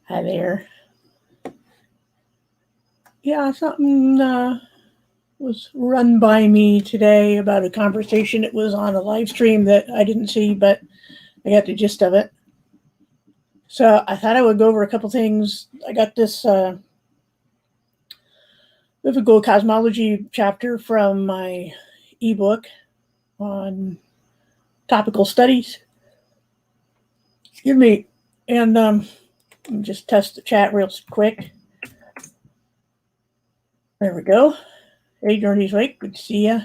Hi there. Yeah, something was run by me today about a conversation. It was on a live stream that I didn't see, but I got the gist of it. So I thought I would go over a couple things. I got this biblical cosmology chapter from my ebook on topical studies. Excuse me. And just test the chat real quick. There we go. Hey, Journey's Wake. Good to see ya.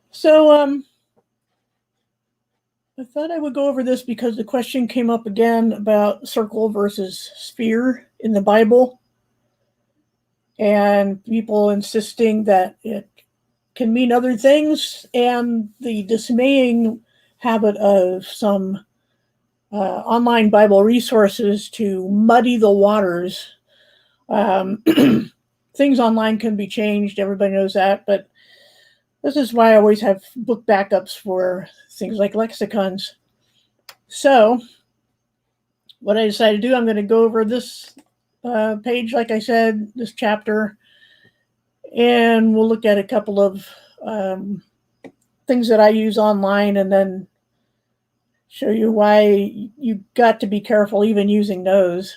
So, I thought I would go over this because the question came up again about circle versus sphere in the Bible, and people insisting that it can mean other things, and the dismaying habit of some online Bible resources to muddy the waters. Things online can be changed, everybody knows that, but this is why I always have book backups for things like lexicons. So, what I decided to do, I'm going to go over this page, like I said, this chapter, and we'll look at a couple of things that I use online, and then show you why you got to be careful even using those.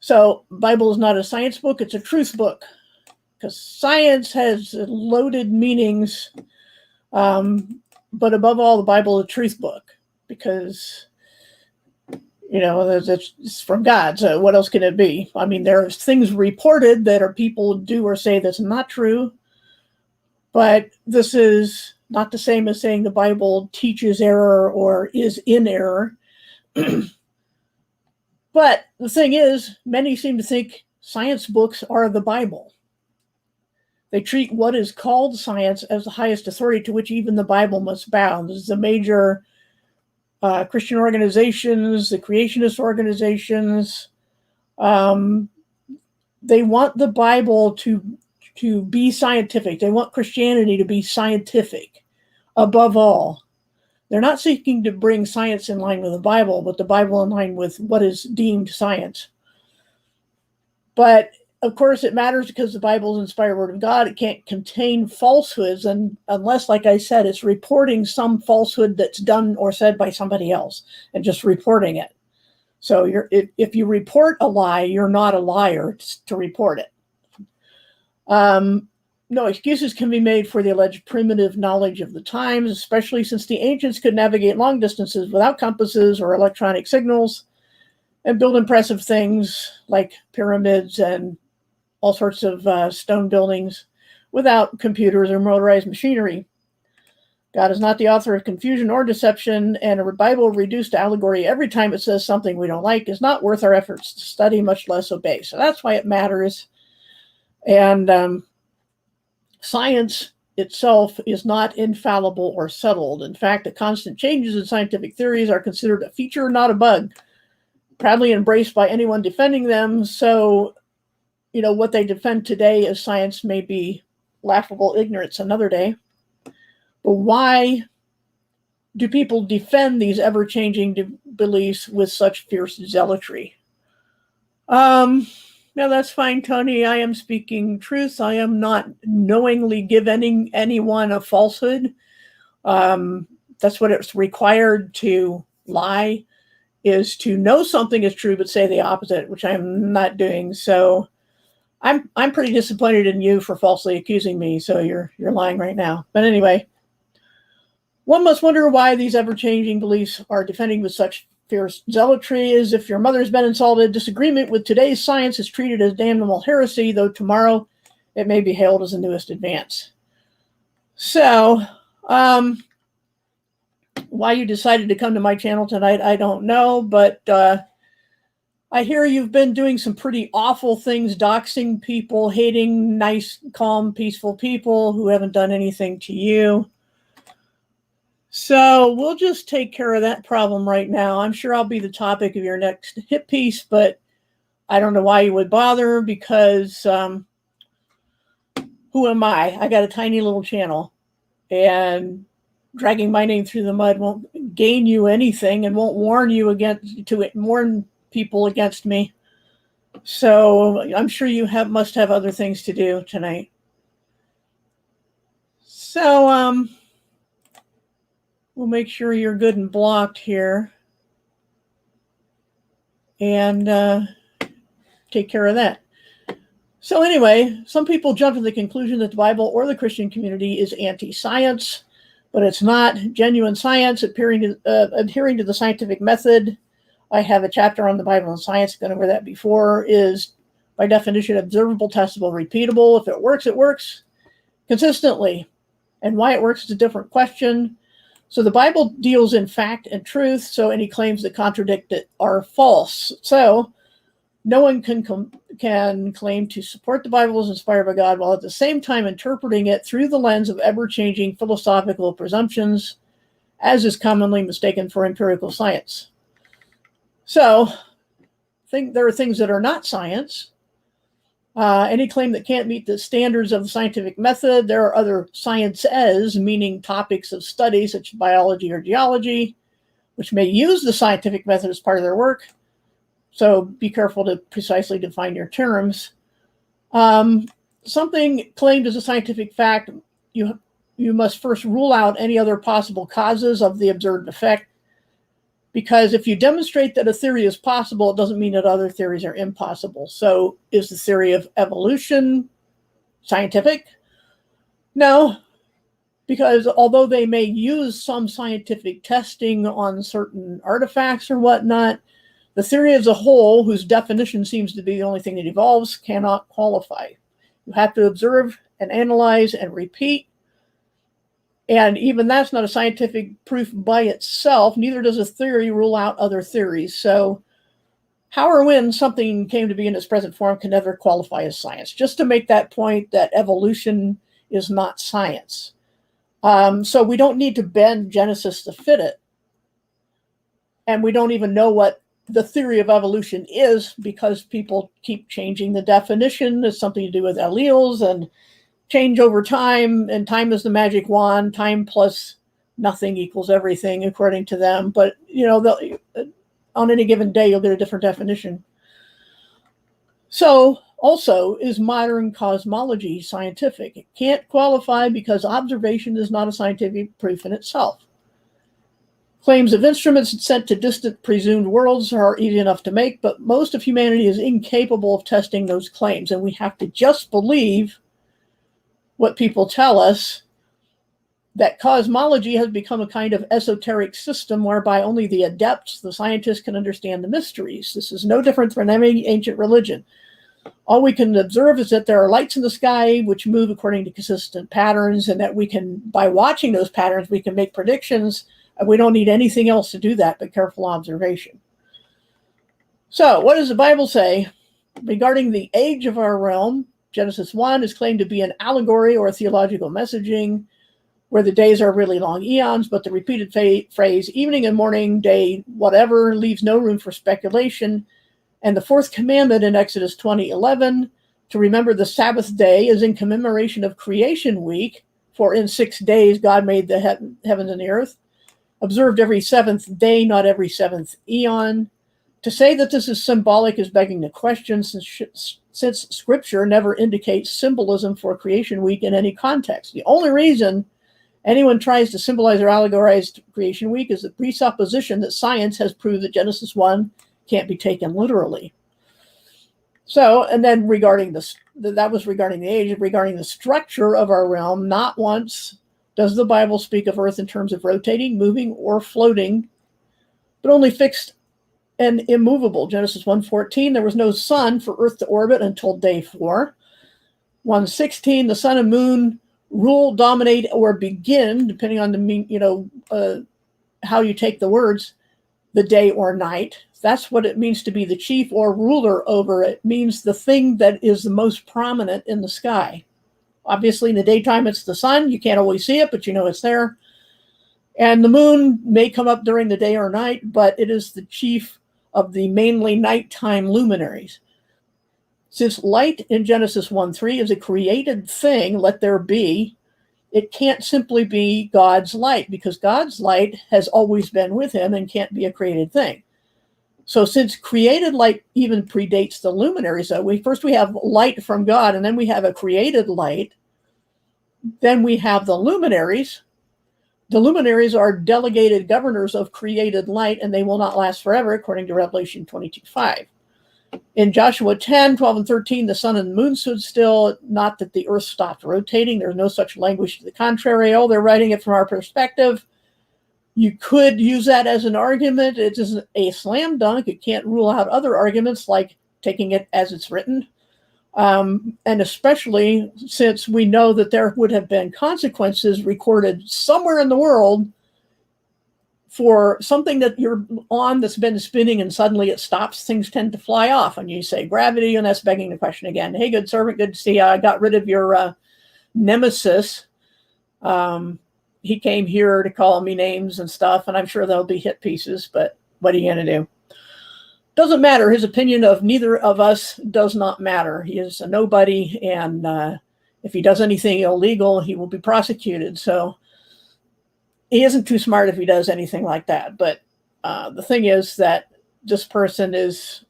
So, Bible is not a science book, it's a truth book, because science has loaded meanings, but above all, the Bible is a truth book, because it's from God. So what else can it be? I mean, there's things reported that are people do or say that's not true, but this is not the same as saying the Bible teaches error or is in error. But the thing is, many seem to think science books are the Bible. They treat what is called science as the highest authority to which even the Bible must bow. This is the major Christian organizations, the creationist organizations. They want the Bible to be scientific. They want Christianity to be scientific above all. They're not seeking to bring science in line with the Bible, but the Bible in line with what is deemed science. But of course, it matters because the Bible is the inspired word of God. It can't contain falsehoods, and unless, like I said, it's reporting some falsehood that's done or said by somebody else and just reporting it. So if you report a lie, you're not a liar to report it. No excuses can be made for the alleged primitive knowledge of the times, especially since the ancients could navigate long distances without compasses or electronic signals and build impressive things like pyramids and all sorts of stone buildings without computers or motorized machinery. God is not the author of confusion or deception, and a Bible reduced to allegory every time it says something we don't like is not worth our efforts to study, much less obey. So that's why it matters. And science itself is not infallible or settled. In fact, the constant changes in scientific theories are considered a feature, not a bug, proudly embraced by anyone defending them. So, what they defend today as science may be laughable ignorance another day. But why do people defend these ever-changing beliefs with such fierce zealotry? Now that's fine, Tony. I am speaking truth. I am not knowingly giving anyone a falsehood. That's what it's required to lie, is to know something is true but say the opposite, which I'm not doing. So I'm pretty disappointed in you for falsely accusing me. So you're lying right now. But anyway, one must wonder why these ever-changing beliefs are defending with such fierce zealotry. Is if your mother's been insulted, disagreement with today's science is treated as damnable heresy, though tomorrow it may be hailed as the newest advance. So, why you decided to come to my channel tonight, I don't know, but I hear you've been doing some pretty awful things, doxing people, hating nice, calm, peaceful people who haven't done anything to you. So we'll just take care of that problem right now. I'm sure I'll be the topic of your next hit piece, but I don't know why you would bother, because who am I? I got a tiny little channel, and dragging my name through the mud won't gain you anything and won't warn people against me. So I'm sure you must have other things to do tonight. So we'll make sure you're good and blocked here, and take care of that. So anyway, some people jump to the conclusion that the Bible or the Christian community is anti-science, but it's not. Genuine science, adhering to the scientific method. I have a chapter on the Bible and science, gone over that before, is by definition observable, testable, repeatable. If it works consistently. And why it works is a different question. So the Bible deals in fact and truth, so any claims that contradict it are false. So no one can claim to support the Bible as inspired by God while at the same time interpreting it through the lens of ever-changing philosophical presumptions, as is commonly mistaken for empirical science. So there are things that are not science. Any claim that can't meet the standards of the scientific method. There are other sciences, meaning topics of study such as biology or geology, which may use the scientific method as part of their work. So be careful to precisely define your terms. Something claimed as a scientific fact, you must first rule out any other possible causes of the observed effect. Because if you demonstrate that a theory is possible, it doesn't mean that other theories are impossible. So is the theory of evolution scientific? No, because although they may use some scientific testing on certain artifacts or whatnot, the theory as a whole, whose definition seems to be the only thing that evolves, cannot qualify. You have to observe and analyze and repeat. And even that's not a scientific proof by itself. Neither does a theory rule out other theories. So how or when something came to be in its present form can never qualify as science. Just to make that point that evolution is not science. So we don't need to bend Genesis to fit it. And we don't even know what the theory of evolution is because people keep changing the definition. It's something to do with alleles and change over time, and time is the magic wand. Time plus nothing equals everything, according to them. But, on any given day, you'll get a different definition. So, also, is modern cosmology scientific? It can't qualify because observation is not a scientific proof in itself. Claims of instruments sent to distant presumed worlds are easy enough to make, but most of humanity is incapable of testing those claims, and we have to just believe what people tell us, that cosmology has become a kind of esoteric system whereby only the adepts, the scientists, can understand the mysteries. This is no different from any ancient religion. All we can observe is that there are lights in the sky which move according to consistent patterns, and that we can, by watching those patterns, we can make predictions, and we don't need anything else to do that but careful observation. So, what does the Bible say regarding the age of our realm? Genesis 1 is claimed to be an allegory or a theological messaging where the days are really long eons, but the repeated phrase, evening and morning, day, whatever, leaves no room for speculation. And the fourth commandment in Exodus 20:11, to remember the Sabbath day, is in commemoration of Creation Week, for in 6 days God made the heavens and the earth, observed every seventh day, not every seventh eon. To say that this is symbolic is begging the question, since Scripture never indicates symbolism for Creation Week in any context. The only reason anyone tries to symbolize or allegorize Creation Week is the presupposition that science has proved that Genesis 1 can't be taken literally. So, and then that was regarding the age. Regarding the structure of our realm, not once does the Bible speak of Earth in terms of rotating, moving, or floating, but only fixed and immovable. Genesis 1:14, there was no sun for Earth to orbit until day 4. 1:16, the sun and moon rule, dominate, or begin, depending on the how you take the words, the day or night. That's what it means to be the chief or ruler over. It means the thing that is the most prominent in the sky. Obviously, in the daytime, it's the sun. You can't always see it, but you know it's there. And the moon may come up during the day or night, but it is the chief of the mainly nighttime luminaries. Since light in Genesis 1:3 is a created thing, let there be, it can't simply be God's light, because God's light has always been with him and can't be a created thing. So since created light even predates the luminaries, though, we have light from God, and then we have a created light. Then we have the luminaries. The luminaries are delegated governors of created light, and they will not last forever, according to Revelation 22:5. In Joshua 10, 12, and 13, the sun and the moon stood still, not that the earth stopped rotating. There's no such language to the contrary. Oh, they're writing it from our perspective. You could use that as an argument. It isn't a slam dunk. It can't rule out other arguments, like taking it as it's written. And especially since we know that there would have been consequences recorded somewhere in the world for something that you're on that's been spinning and suddenly it stops. Things tend to fly off, and you say gravity, and that's begging the question again. Hey, good servant, good to see you. I got rid of your nemesis. He came here to call me names and stuff, and I'm sure there'll be hit pieces, but what are you going to do? Doesn't matter. His opinion of neither of us does not matter. He is a nobody, and if he does anything illegal, he will be prosecuted. So he isn't too smart if he does anything like that. But the thing is that this person is,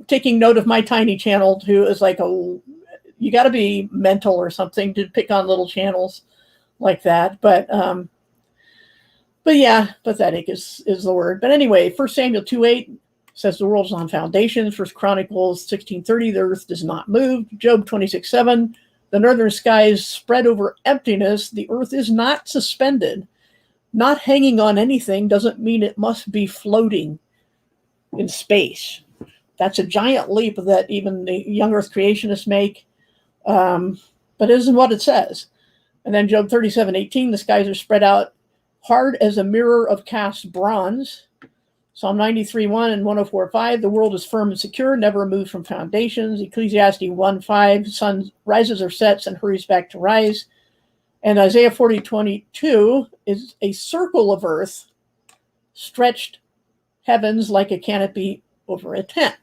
taking note of my tiny channel too. Is like, you got to be mental or something to pick on little channels like that. But yeah, pathetic is the word. But anyway, 1 Samuel 2:8 says the world is on foundations. 1 Chronicles 16:30, the earth does not move. Job 26:7, the northern skies spread over emptiness. The earth is not suspended. Not hanging on anything doesn't mean it must be floating in space. That's a giant leap that even the young earth creationists make. But it isn't what it says. And then Job 37:18, the skies are spread out hard as a mirror of cast bronze. Psalm 93:1 and 104:5, the world is firm and secure, never moved from foundations. Ecclesiastes 1:5, sun rises or sets and hurries back to rise. And Isaiah 40:22 is a circle of earth, stretched heavens like a canopy over a tent.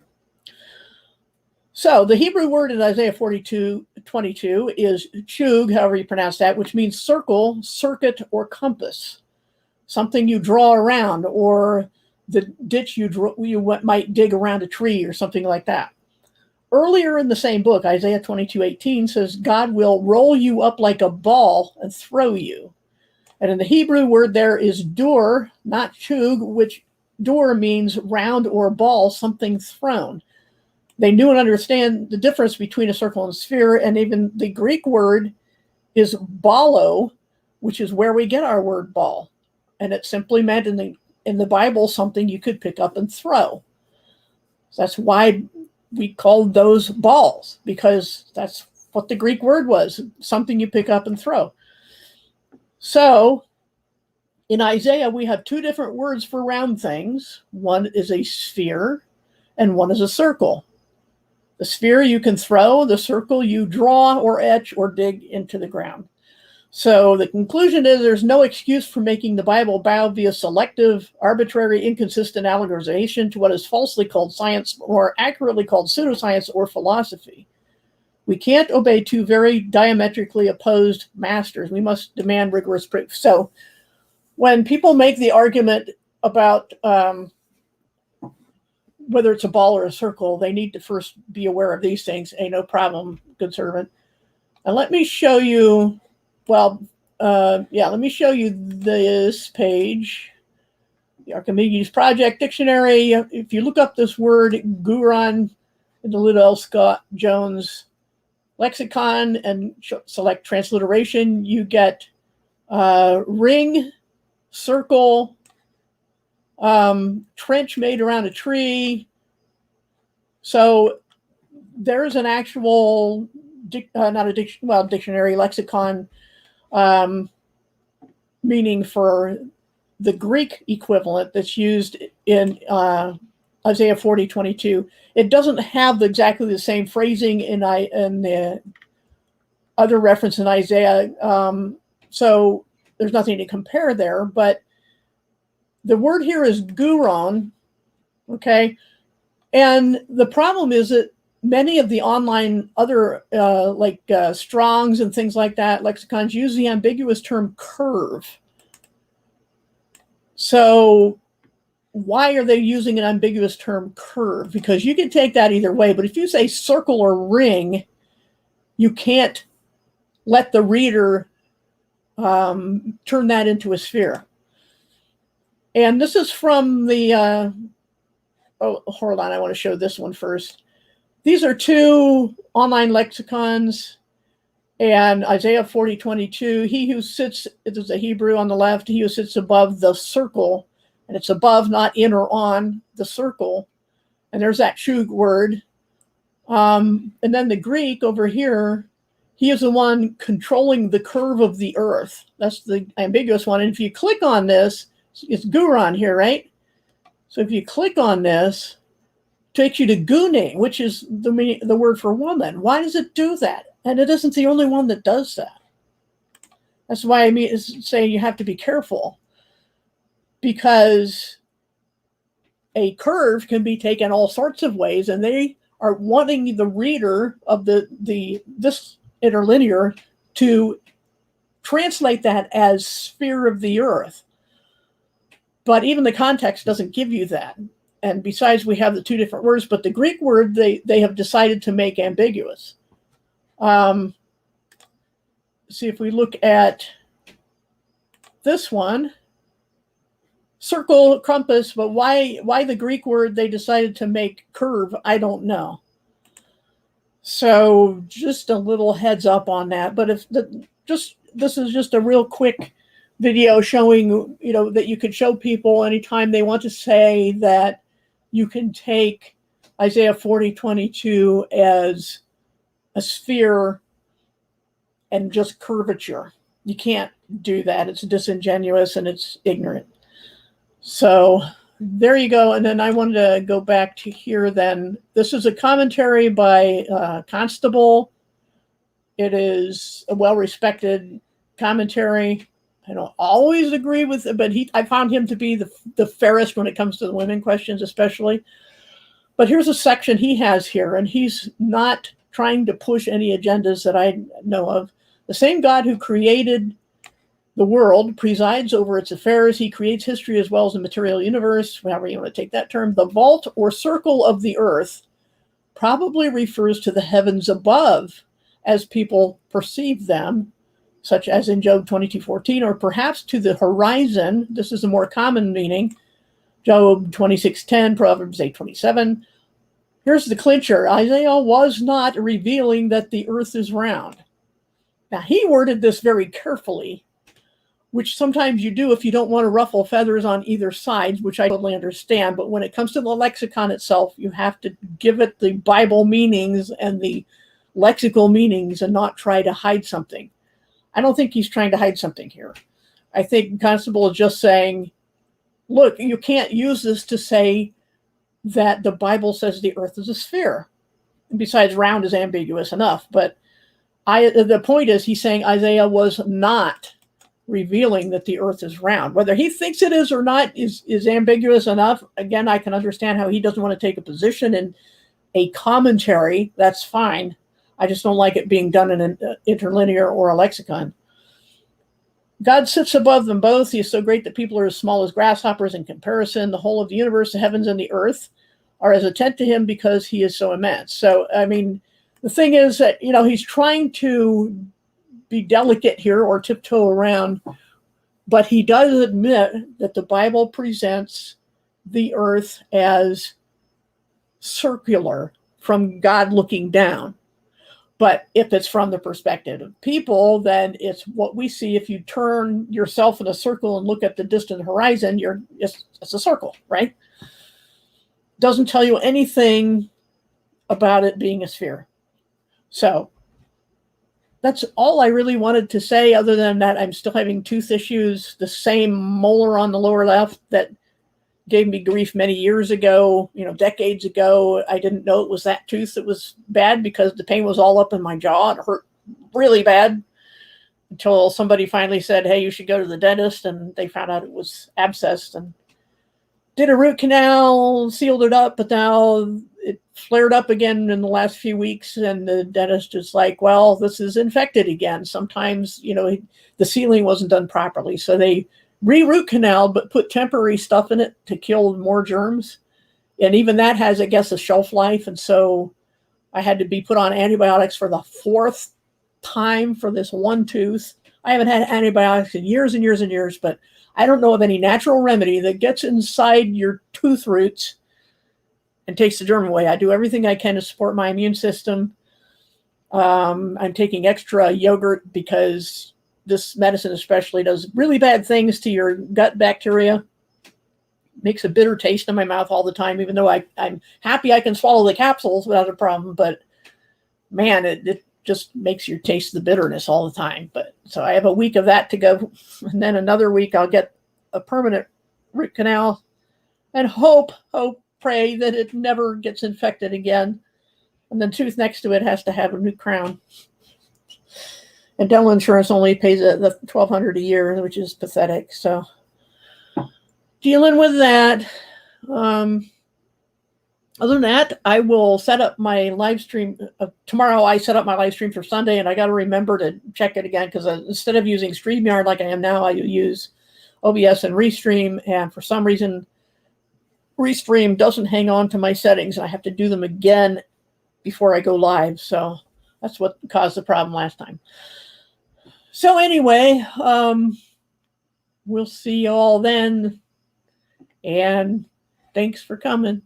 So the Hebrew word in Isaiah 42:22 is chug, however you pronounce that, which means circle, circuit, or compass. Something you draw around, or the ditch you might dig around a tree or something like that. Earlier in the same book, Isaiah 22:18 says, God will roll you up like a ball and throw you. And in the Hebrew word there is dur, not chug, which dur means round or ball, something thrown. They knew and understand the difference between a circle and a sphere, and even the Greek word is ballo, which is where we get our word ball. And it simply meant in the Bible something you could pick up and throw. So that's why we called those balls, because that's what the Greek word was, something you pick up and throw. So in Isaiah, we have two different words for round things. One is a sphere and one is a circle. The sphere you can throw, the circle you draw or etch or dig into the ground. So the conclusion is there's no excuse for making the Bible bow via selective, arbitrary, inconsistent allegorization to what is falsely called science, or accurately called pseudoscience or philosophy. We can't obey two very diametrically opposed masters. We must demand rigorous proof. So when people make the argument about whether it's a ball or a circle, they need to first be aware of these things. Hey, no problem, good servant. And let me show you, let me show you this page. The Archimedes Project Dictionary. If you look up this word, Guron, in the Liddell Scott Jones lexicon and select transliteration, you get ring, circle, trench made around a tree. So there's an actual, dictionary, lexicon, meaning for the Greek equivalent that's used in Isaiah 40:22. It doesn't have exactly the same phrasing in the other reference in Isaiah, so there's nothing to compare there. But the word here is guron, okay? And the problem is that many of the online other like Strong's and things like that, lexicons use the ambiguous term curve. So why are they using an ambiguous term curve? Because you can take that either way, but if you say circle or ring, you can't let the reader turn that into a sphere. And this is from the, oh, hold on, I want to show this one first. These are two online lexicons, and Isaiah 40:22, he who sits, it is a Hebrew on the left, he who sits above the circle, and it's above, not in or on the circle. And there's that shug word. And then the Greek over here, he is the one controlling the curve of the earth. That's the ambiguous one. And if you click on this, it's guron here, right? So if you click on this, it takes you to gune, which is the word for woman. Why does it do that? And it isn't the only one that does that. That's why I mean, it's saying you have to be careful, because a curve can be taken all sorts of ways, and they are wanting the reader of this interlinear to translate that as sphere of the earth. But even the context doesn't give you that. And besides, we have the two different words, but the Greek word they have decided to make ambiguous. See if we look at this one, circle, compass, but why the Greek word they decided to make curve, I don't know. So just a little heads up on that. But if this is just a real quick video showing, that you could show people anytime they want to say that you can take Isaiah 40:22 as a sphere and just curvature. You can't do that. It's disingenuous and it's ignorant. So there you go. And then I wanted to go back to here then. This is a commentary by Constable. It is a well-respected commentary. I don't always agree with it, but I found him to be the fairest when it comes to the women questions especially. But here's a section he has here, and he's not trying to push any agendas that I know of. The same God who created the world presides over its affairs. He creates history as well as the material universe, however you want to take that term. The vault or circle of the earth probably refers to the heavens above as people perceive them, such as in Job 22:14, or perhaps to the horizon. This is a more common meaning. Job 26:10, Proverbs 8:27. Here's the clincher. Isaiah was not revealing that the earth is round. Now, he worded this very carefully, which sometimes you do if you don't want to ruffle feathers on either side, which I totally understand. But when it comes to the lexicon itself, you have to give it the Bible meanings and the lexical meanings and not try to hide something. I don't think he's trying to hide something here. I think Constable is just saying, look, you can't use this to say that the Bible says the earth is a sphere. And besides, round is ambiguous enough. But the point is, he's saying Isaiah was not revealing that the earth is round. Whether he thinks it is or not is ambiguous enough. Again, I can understand how he doesn't want to take a position in a commentary. That's fine. I just don't like it being done in an interlinear or a lexicon. God sits above them both. He is so great that people are as small as grasshoppers in comparison. The whole of the universe, the heavens and the earth, are as a tent to him because he is so immense. So, I mean, the thing is that, he's trying to be delicate here or tiptoe around, but he does admit that the Bible presents the earth as circular from God looking down. But if it's from the perspective of people, then it's what we see. If you turn yourself in a circle and look at the distant horizon, it's a circle, right? Doesn't tell you anything about it being a sphere. So that's all I really wanted to say. Other than that, I'm still having tooth issues. The same molar on the lower left that gave me grief many years ago, decades ago. I didn't know it was that tooth that was bad because the pain was all up in my jaw. It hurt really bad until somebody finally said, hey, you should go to the dentist. And they found out it was abscessed and did a root canal, sealed it up. But now it flared up again in the last few weeks, and the dentist is like, well, this is infected again. Sometimes, the sealing wasn't done properly. So they re-root canal, but put temporary stuff in it to kill more germs. And even that has, I guess, a shelf life. And so I had to be put on antibiotics for the 4th time for this one tooth. I haven't had antibiotics in years and years and years, but I don't know of any natural remedy that gets inside your tooth roots and takes the germ away. I do everything I can to support my immune system. I'm taking extra yogurt because this medicine especially does really bad things to your gut bacteria. Makes a bitter taste in my mouth all the time, even though I'm happy I can swallow the capsules without a problem. But man, it just makes you taste the bitterness all the time. But so I have a week of that to go. And then another week I'll get a permanent root canal and hope, pray that it never gets infected again. And the tooth next to it has to have a new crown. And dental insurance only pays the $1,200 a year, which is pathetic. So dealing with that. Other than that, I will set up my live stream. Tomorrow I set up my live stream for Sunday, and I got to remember to check it again because instead of using StreamYard like I am now, I use OBS and Restream. And for some reason, Restream doesn't hang on to my settings. I have to do them again before I go live. So that's what caused the problem last time. So anyway, we'll see you all then. And thanks for coming.